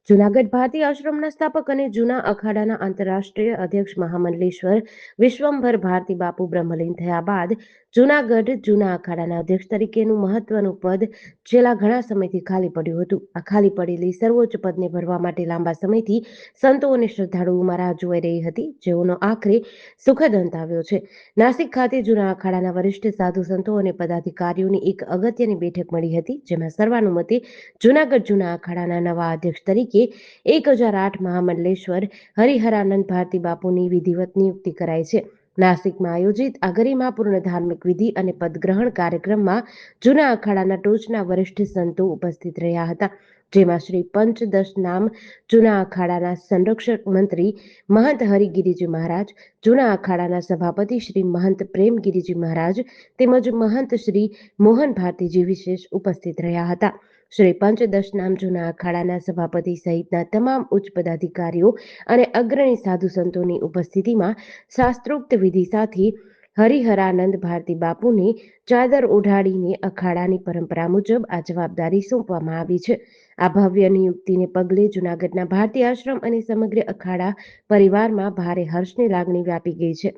જૂનાગઢ ભારતીય આશ્રમના સ્થાપક અને જૂના અખાડાના આંતરરાષ્ટ્રીય અધ્યક્ષ મહામંડલેશ્વર વિશ્વંભર ભારતી બાપુ બ્રહ્મલીન થયા બાદ જૂનાગઢ જૂના અખાડાના અધ્યક્ષ તરીકેનું મહત્વનું પદ છેલ્લા ઘણા સમયથી ખાલી પડ્યું હતું. આ ખાલી પડેલી સર્વોચ્ચ પદને ભરવા માટે લાંબા સમયથી સંતો અને શ્રદ્ધાળુઓમાં રાહ જોવાઈ રહી હતી, જેઓનો આખરે સુખદ અંત આવ્યો છે. નાસિક ખાતે જૂના અખાડાના વરિષ્ઠ સાધુ સંતો અને પદાધિકારીઓની એક અગત્યની બેઠક મળી હતી, જેમાં સર્વાનુમતે જૂનાગઢ જૂના અખાડાના નવા અધ્યક્ષ તરીકે 1008 મહામંડલેશ્વર હરિહરાનંદ ભારતી બાપુની વિધિવત નિયુક્તિ કરાઈ છે. નાસિકમાં આયોજિત આ ગરિમાપૂર્ણ ધાર્મિક વિધિ અને પદગ્રહણ કાર્યક્રમમાં જૂના અખાડાના ટોચના વરિષ્ઠ સંતો ઉપસ્થિત રહ્યા હતા, જેમાં શ્રી પંચદશ નામ જૂના અખાડાના સંરક્ષક મંત્રી મહંત હરિગીરીજી મહારાજ, જૂના અખાડાના સભાપતિ શ્રી મહંત પ્રેમગીરીજી મહારાજ તેમજ મહંત શ્રી મોહન ભારતીજી વિશેષ ઉપસ્થિત રહ્યા હતા. શ્રી પંચદશ નામ જૂના અખાડાના સભાપતિ સહિતના તમામ ઉચ્ચ પદાધિકારીઓ અને અગ્રણી સાધુ સંતોની ઉપસ્થિતિમાં શાસ્ત્રોક્ત વિધિ સાથે હરિહરાનંદ ભારતી બાપુને ચાદર ઓઢાડીને અખાડાની પરંપરા મુજબ આ જવાબદારી સોંપવામાં આવી છે. આ ભવ્ય નિયુક્તિને પગલે જૂનાગઢના ભારતીય આશ્રમ અને સમગ્ર અખાડા પરિવારમાં ભારે હર્ષની લાગણી વ્યાપી ગઈ છે.